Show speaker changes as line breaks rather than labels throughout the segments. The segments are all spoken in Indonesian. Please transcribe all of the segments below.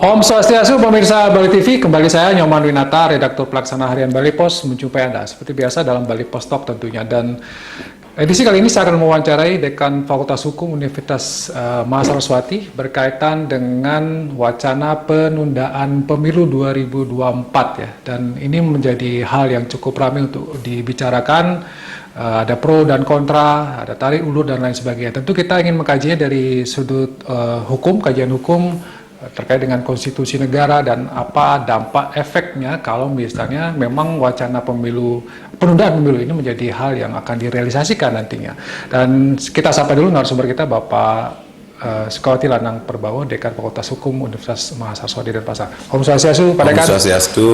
Om Swastiastu, pemirsa Bali TV, kembali saya Nyoman Winata, redaktur pelaksana harian Bali Pos, menjumpai Anda seperti biasa dalam Bali Pos Talk tentunya. Dan edisi kali ini saya akan mewawancarai Dekan Fakultas Hukum Universitas Mahasiswati berkaitan dengan wacana penundaan pemilu 2024 ya. Dan ini menjadi hal yang cukup ramai untuk dibicarakan. Ada pro dan kontra, ada tarik ulur dan lain sebagainya. Tentu kita ingin mengkajinya dari sudut hukum, kajian hukum terkait dengan konstitusi negara dan apa dampak efeknya kalau misalnya memang wacana penundaan pemilu ini menjadi hal yang akan direalisasikan nantinya. Dan kita sapa dulu narasumber kita, Bapak Sukawati Lanang Perbawo, Dekan Fakultas Hukum Universitas Mahasiswati Denpasar. Om Swastiastu, Pak Dekan.
Om Swastiastu,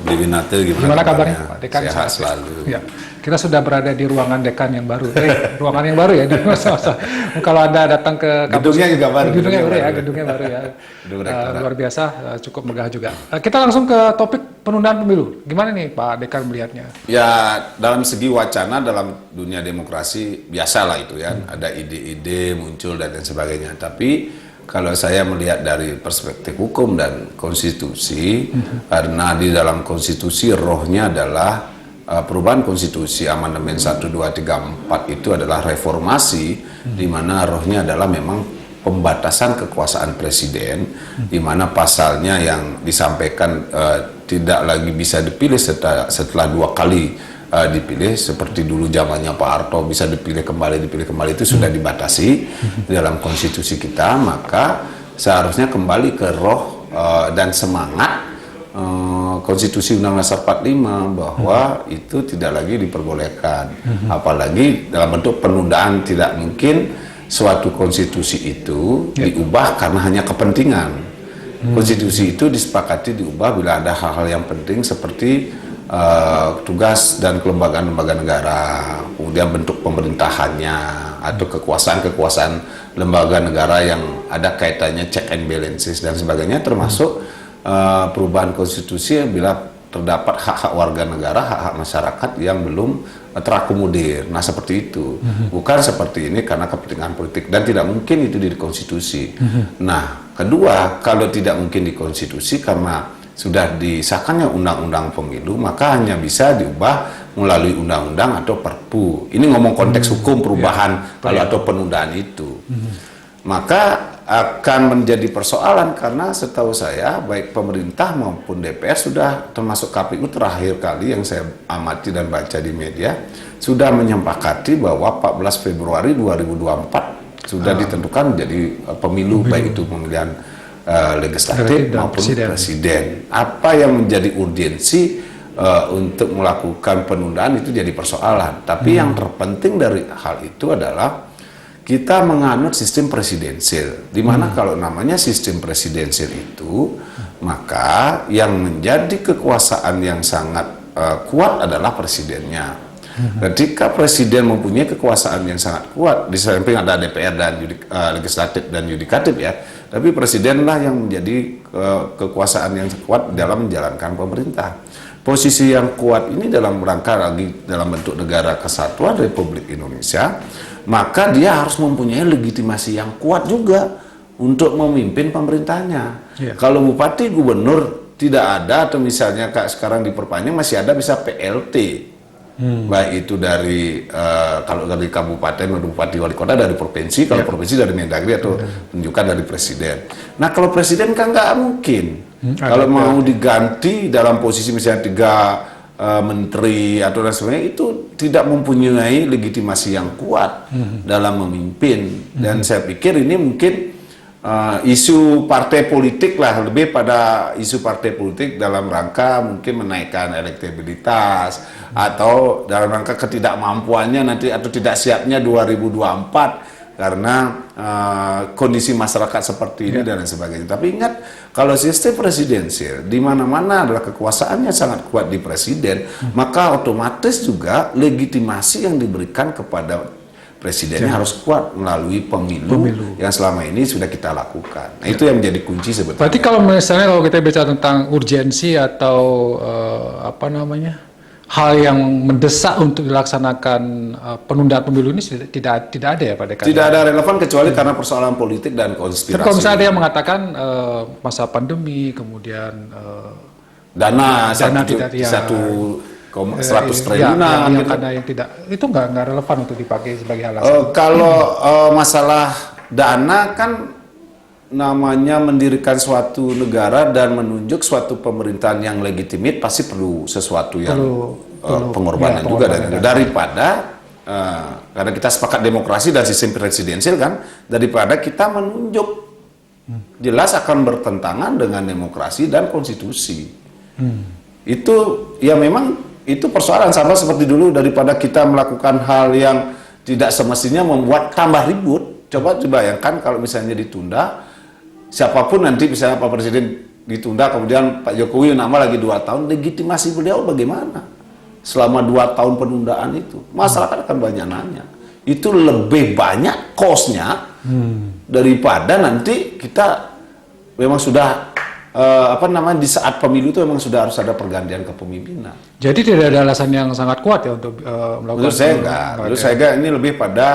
Bli Winata,
gimana kabarnya, Pak Dekan?
Sehat selalu.
Ya. Kita sudah berada di ruangan dekan yang baru. Ruangan yang baru ya. Kalau Anda datang ke kampus,
gedungnya juga baru.
Gedungnya baru ya. Luar biasa, cukup megah juga. Kita langsung ke topik penundaan pemilu. Gimana nih Pak Dekan melihatnya?
Ya, dalam segi wacana dalam dunia demokrasi biasalah itu ya. Ada ide-ide muncul dan lain sebagainya. Tapi kalau saya melihat dari perspektif hukum dan konstitusi, karena di dalam konstitusi rohnya adalah perubahan konstitusi amandemen 1, 2, 3, 4 itu adalah reformasi, di mana rohnya adalah memang pembatasan kekuasaan presiden, di mana pasalnya yang disampaikan tidak lagi bisa dipilih setelah 2 kali dipilih, seperti dulu zamannya Pak Harto bisa dipilih kembali itu sudah dibatasi di dalam konstitusi kita. Maka seharusnya kembali ke roh dan semangat Konstitusi Undang-Undang 45 bahwa itu tidak lagi diperbolehkan, apalagi dalam bentuk penundaan. Tidak mungkin suatu konstitusi itu diubah karena hanya kepentingan. Konstitusi itu disepakati diubah bila ada hal-hal yang penting seperti tugas dan kelembagaan lembaga negara, kemudian bentuk pemerintahannya atau kekuasaan lembaga negara yang ada kaitannya check and balances dan sebagainya, termasuk perubahan konstitusi bila terdapat hak-hak warga negara, hak-hak masyarakat yang belum terakomodir. Nah, seperti itu. Bukan seperti ini karena kepentingan politik, dan tidak mungkin itu di konstitusi. Nah, kedua, kalau tidak mungkin di konstitusi karena sudah disahkannya undang-undang pemilu, maka hanya bisa diubah melalui undang-undang atau perpu. Ini ngomong konteks hukum perubahan kalau atau penundaan itu. Maka akan menjadi persoalan karena setahu saya baik pemerintah maupun DPR sudah, termasuk KPU terakhir kali yang saya amati dan baca di media, sudah menyepakati bahwa 14 Februari 2024 sudah ditentukan menjadi pemilu, baik itu pemilihan legislatif maupun presiden. Apa yang menjadi urgensi untuk melakukan penundaan itu jadi persoalan. Tapi yang terpenting dari hal itu adalah kita menganut sistem presidensil, di mana kalau namanya sistem presidensil itu, maka yang menjadi kekuasaan yang sangat kuat adalah presidennya. Ketika presiden mempunyai kekuasaan yang sangat kuat, di samping ada DPR dan legislatif dan yudikatif ya, tapi presidenlah yang menjadi kekuasaan yang kuat dalam menjalankan pemerintah. Posisi yang kuat ini dalam rangka lagi dalam bentuk negara kesatuan Republik Indonesia, maka dia harus mempunyai legitimasi yang kuat juga untuk memimpin pemerintahnya. Kalau bupati, gubernur tidak ada, atau misalnya kayak sekarang diperpanjang masih ada bisa PLT, baik itu dari kalau dari kabupaten, bupati, wali kota dari provinsi, kalau provinsi dari Mendagri atau penunjukan dari presiden. Nah, kalau presiden kan nggak mungkin. Kalau mau diganti dalam posisi misalnya 3 menteri atau dan sebagainya, itu tidak mempunyai legitimasi yang kuat dalam memimpin. Dan saya pikir ini mungkin isu partai politik lah, lebih pada isu partai politik dalam rangka mungkin menaikkan elektabilitas atau dalam rangka ketidakmampuannya nanti atau tidak siapnya 2024 karena kondisi masyarakat seperti ini dan lain sebagainya. Tapi ingat, kalau sistem presidensil di mana-mana adalah kekuasaannya sangat kuat di presiden, maka otomatis juga legitimasi yang diberikan kepada presidennya harus kuat melalui pemilu yang selama ini sudah kita lakukan. Nah, itu yang menjadi kunci sebetulnya.
Berarti kalau misalnya kita bicara tentang urgensi atau hal yang mendesak untuk dilaksanakan penundaan pemilu ini tidak ada ya Pak Dekan?
Tidak ada relevan kecuali karena persoalan politik dan konspirasi.
Tapi kalau misalnya ada yang mengatakan masa pandemi, kemudian
dana
tidak
100 triliunan
yang
gitu.
karena yang tidak itu nggak relevan untuk dipakai sebagai alasan.
Kalau masalah dana kan namanya mendirikan suatu negara dan menunjuk suatu pemerintahan yang legitimit pasti perlu sesuatu yang pengorbanan juga daripada karena kita sepakat demokrasi dan sistem presidensial kan, daripada kita menunjuk jelas akan bertentangan dengan demokrasi dan konstitusi. Itu ya memang itu persoalan, sama seperti dulu, daripada kita melakukan hal yang tidak semestinya membuat tambah ribut. Coba bayangkan kalau misalnya ditunda, siapapun nanti misalnya Pak Presiden ditunda, kemudian Pak Jokowi nama lagi 2 tahun, legitimasi beliau bagaimana? Selama 2 tahun penundaan itu, masyarakat akan banyak nanya. Itu lebih banyak cost-nya daripada nanti kita memang sudah di saat pemilu itu memang sudah harus ada pergantian kepemimpinan.
Jadi tidak ada alasan yang sangat kuat ya untuk melakukan.
Menurut saya enggak. Menurut saya enggak, ini lebih pada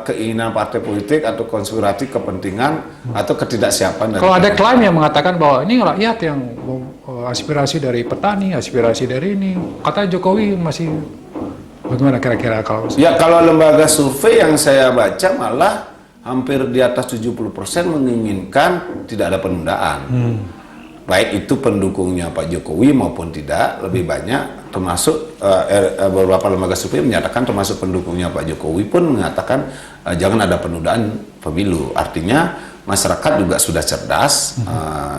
keinginan partai politik atau konspirasi kepentingan atau ketidaksiapan.
Kalau ada klaim yang mengatakan bahwa ini rakyat yang aspirasi dari petani, aspirasi dari ini, kata Jokowi masih bagaimana kira-kira kalau?
Ya kalau lembaga survei yang saya baca malah hampir di atas 70% menginginkan tidak ada penundaan. Baik itu pendukungnya Pak Jokowi maupun tidak, lebih banyak termasuk beberapa lembaga survei menyatakan termasuk pendukungnya Pak Jokowi pun mengatakan jangan ada penundaan pemilu. Artinya masyarakat juga sudah cerdas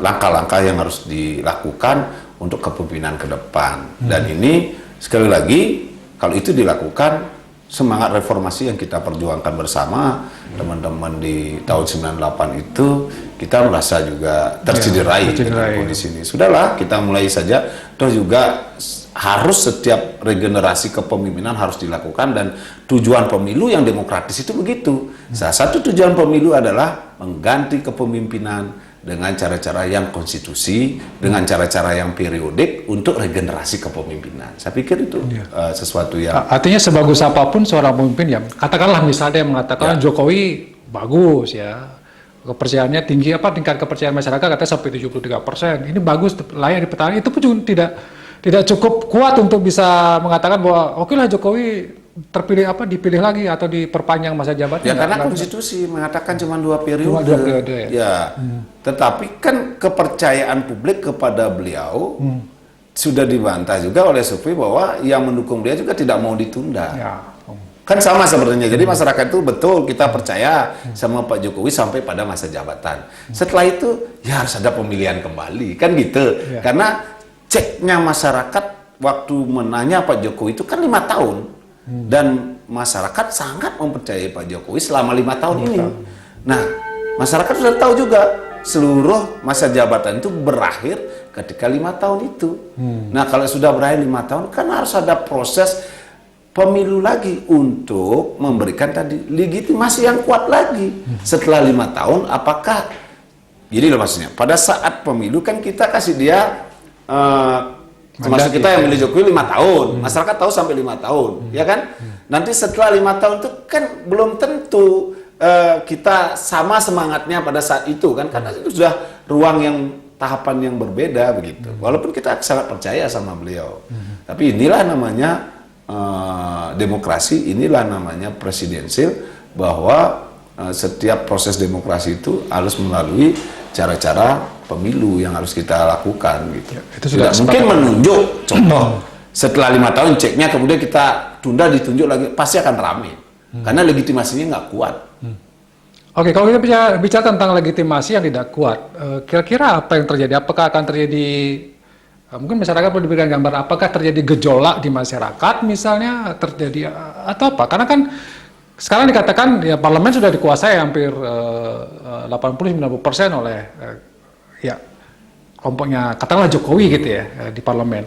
langkah-langkah yang harus dilakukan untuk kepemimpinan ke depan. Dan ini sekali lagi kalau itu dilakukan, semangat reformasi yang kita perjuangkan bersama teman-teman di tahun 98 itu, kita merasa juga tercederai dengan kondisi ini. Sudahlah, kita mulai saja. Toh juga harus setiap regenerasi kepemimpinan harus dilakukan, dan tujuan pemilu yang demokratis itu begitu. Salah satu tujuan pemilu adalah mengganti kepemimpinan dengan cara-cara yang konstitusi, dengan cara-cara yang periodik untuk regenerasi kepemimpinan. Saya pikir itu sesuatu yang...
Artinya sebagus apapun seorang pemimpin, ya katakanlah misalnya yang mengatakan Jokowi bagus ya, kepercayaannya tinggi, tingkat kepercayaan masyarakat katanya sampai 73%, ini bagus, layak dipertahankan, itu pun juga tidak cukup kuat untuk bisa mengatakan bahwa oke lah Jokowi terpilih dipilih lagi atau diperpanjang masa jabatannya.
Ya karena konstitusi mengatakan cuma 2 periode.
Cuma 2 periode
ya. Tetapi kan kepercayaan publik kepada beliau sudah dibantah juga oleh survei bahwa yang mendukung beliau juga tidak mau ditunda.
Ya.
Kan sama sebenarnya. Jadi masyarakat itu betul kita percaya sama Pak Jokowi sampai pada masa jabatan. Setelah itu ya harus ada pemilihan kembali, kan gitu. Ya. Karena ceknya masyarakat waktu menanya Pak Jokowi itu kan 5 tahun. Dan masyarakat sangat mempercayai Pak Jokowi selama 5 tahun ini. Nah, masyarakat sudah tahu juga seluruh masa jabatan itu berakhir ketika 5 tahun itu. Nah, kalau sudah berakhir 5 tahun, kan harus ada proses pemilu lagi untuk memberikan tadi legitimasi yang kuat lagi. Setelah 5 tahun, apakah jadi loh maksudnya, pada saat pemilu kan kita kasih dia termasuk kita yang milih Jokowi 5 tahun, masyarakat tahu sampai 5 tahun, ya kan? Nanti setelah 5 tahun itu kan belum tentu kita sama semangatnya pada saat itu kan, karena itu sudah ruang yang tahapan yang berbeda begitu. Walaupun kita sangat percaya sama beliau, tapi inilah namanya demokrasi, inilah namanya presidensil, bahwa setiap proses demokrasi itu harus melalui cara-cara pemilu yang harus kita lakukan gitu.
Ya, itu sudah
tidak mungkin menunjuk contoh setelah 5 tahun ceknya kemudian kita tunda ditunjuk lagi, pasti akan rame karena legitimasinya nggak kuat.
Oke, kalau kita bicara tentang legitimasi yang tidak kuat, kira-kira apa yang terjadi? Apakah akan terjadi, mungkin masyarakat perlu diberikan gambar, apakah terjadi gejolak di masyarakat misalnya, terjadi atau apa? Karena kan sekarang dikatakan ya parlemen sudah dikuasai hampir 80-90% oleh ya kelompoknya katakanlah Jokowi gitu ya di parlemen.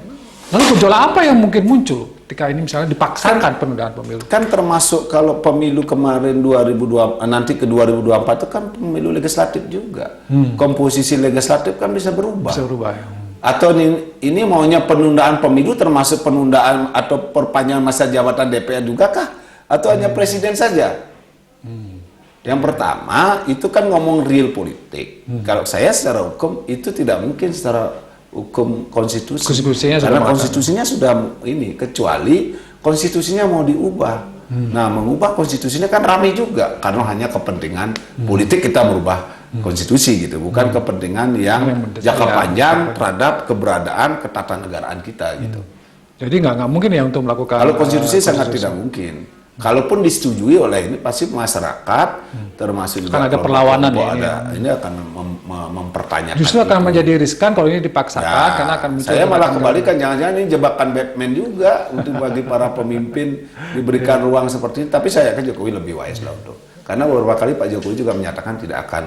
Lalu gejolak apa yang mungkin muncul ketika ini misalnya dipaksakan penundaan pemilu?
Kan termasuk kalau pemilu kemarin 2020 nanti ke 2024 itu kan pemilu legislatif juga. Komposisi legislatif kan bisa berubah.
Bisa berubah ya.
Atau ini maunya penundaan pemilu termasuk penundaan atau perpanjangan masa jabatan DPR juga kah? Atau hanya presiden saja? Yang pertama itu kan ngomong real politik. Kalau saya secara hukum itu tidak mungkin secara hukum konstitusi.
Konstitusinya
Karena
sudah
konstitusinya sudah ini, kecuali konstitusinya mau diubah. Nah, mengubah konstitusinya kan ramai juga karena hanya kepentingan politik kita merubah konstitusi gitu, bukan kepentingan yang jangka panjang terhadap keberadaan ketatanegaraan kita gitu.
Jadi nggak mungkin ya untuk melakukan.
Kalau konstitusi sangat tidak mungkin. Kalaupun disetujui oleh ini pasti masyarakat termasuk juga
Kan ada perlawanan ya,
ini akan mempertanyakan.
Justru akan menjadi riskan kalau ini dipaksakan
Ya,
karena akan muncul.
saya malah kembalikan, jangan-jangan ini jebakan Batman juga untuk bagi para pemimpin diberikan ruang seperti ini. Tapi saya yakin Jokowi lebih wise lah untuk. Karena beberapa kali Pak Jokowi juga menyatakan tidak akan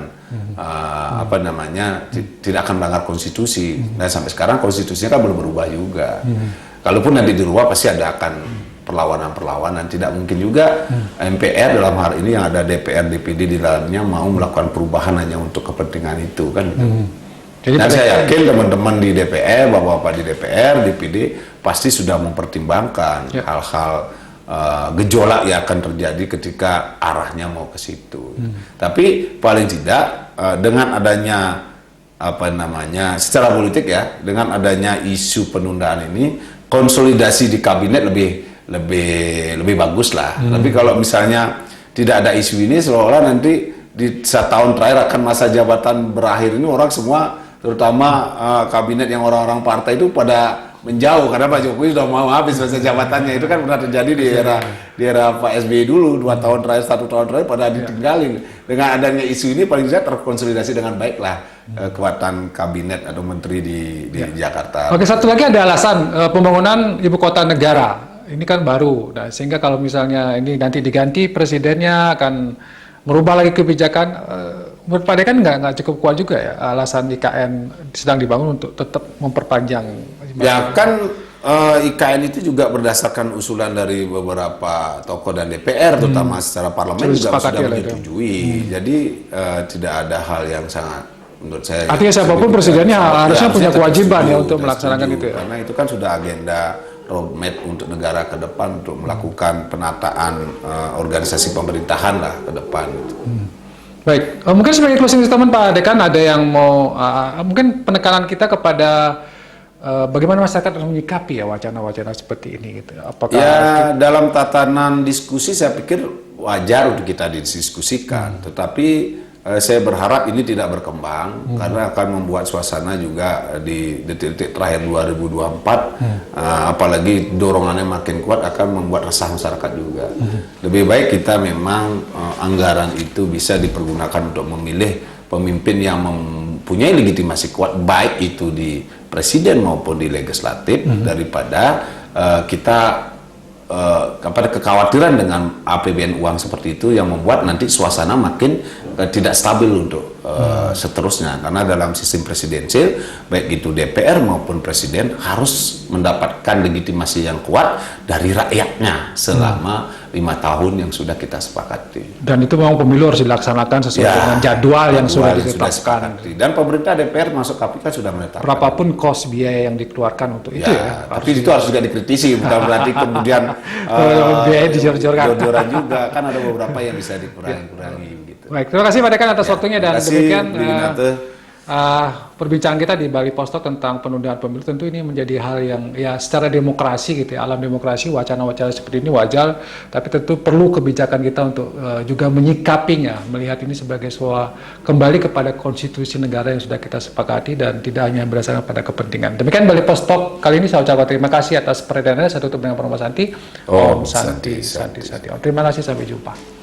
tidak akan melanggar konstitusi. Dan sampai sekarang konstitusinya kan belum berubah juga. Kalaupun nanti dirubah pasti ada akan perlawanan-perlawanan. Tidak mungkin juga MPR dalam hal ini yang ada DPR, DPD di dalamnya mau melakukan perubahan hanya untuk kepentingan itu kan.
Jadi
Dan saya yakin teman-teman di DPR, bapak-bapak di DPR, DPD pasti sudah mempertimbangkan hal-hal gejolak yang akan terjadi ketika arahnya mau ke situ. Tapi paling tidak dengan adanya secara politik ya, dengan adanya isu penundaan ini, konsolidasi di kabinet lebih bagus lah. Tapi kalau misalnya tidak ada isu ini, seolah-olah nanti di setahun terakhir akan masa jabatan berakhir ini orang semua, terutama kabinet yang orang-orang partai itu pada menjauh karena Pak Jokowi sudah mau habis masa jabatannya. Itu kan pernah terjadi di era Pak SBY dulu, 2 tahun terakhir, 1 tahun terakhir pada ditinggalin. Dengan adanya isu ini paling tidak terkonsolidasi dengan baik lah kekuatan kabinet atau menteri di Jakarta.
Oke, satu lagi ada alasan pembangunan ibu kota negara. Ini kan baru, nah, sehingga kalau misalnya ini nanti diganti presidennya akan merubah lagi kebijakan. Menurut Pak Dekan nggak cukup kuat juga ya alasan IKN sedang dibangun untuk tetap memperpanjang.
Ya kan IKN itu juga berdasarkan usulan dari beberapa tokoh dan DPR, terutama secara parlemen juga sudah menyetujui. Jadi tidak ada hal yang sangat menurut saya.
Artinya siapapun presidennya harusnya punya kewajiban ya untuk melaksanakan itu ya.
Karena itu kan sudah agenda roadmap untuk negara ke depan untuk melakukan penataan organisasi pemerintahan lah ke depan.
Baik, mungkin sebagai closing statement Pak Dekan ada yang mau mungkin penekanan kita kepada bagaimana masyarakat harus menyikapi ya wacana-wacana seperti ini gitu. Apakah
dalam tatanan diskusi saya pikir wajar untuk kita didiskusikan, tetapi saya berharap ini tidak berkembang karena akan membuat suasana juga di detik-detik terakhir 2024 apalagi dorongannya makin kuat akan membuat resah masyarakat juga. Lebih baik kita memang anggaran itu bisa dipergunakan untuk memilih pemimpin yang mempunyai legitimasi kuat baik itu di presiden maupun di legislatif daripada kita kekhawatiran dengan APBN uang seperti itu yang membuat nanti suasana makin tidak stabil untuk seterusnya. Karena dalam sistem presidensil baik itu DPR maupun presiden harus mendapatkan legitimasi yang kuat dari rakyatnya selama 5 tahun yang sudah kita sepakati.
Dan itu memang pemilu harus dilaksanakan sesuai dengan jadwal yang sudah ditetapkan.
Dan pemerintah DPR masuk KPK sudah menetapkan.
Berapapun kos biaya yang dikeluarkan untuk itu ya.
Tapi itu harus juga dikritisi, bukan berarti kemudian
biaya dijor-jorkan.
Jor-joran juga, kan ada beberapa yang bisa dikurangi gitu.
Baik, terima kasih Pak Dekan atas waktunya dan demikian perbincangan kita di Bali Post Talk tentang penundaan pemilu. Tentu ini menjadi hal yang ya secara demokrasi gitu ya, alam demokrasi wacana-wacana seperti ini wajar, tapi tentu perlu kebijakan kita untuk juga menyikapinya, melihat ini sebagai sebuah kembali kepada konstitusi negara yang sudah kita sepakati dan tidak hanya berdasarkan pada kepentingan. Demikian Bali Post Talk kali ini, saya ucapkan terima kasih atas perhatiannya. Saya tutup dengan Promo Santi. Om Santi Santi Santi. Terima kasih, sampai jumpa.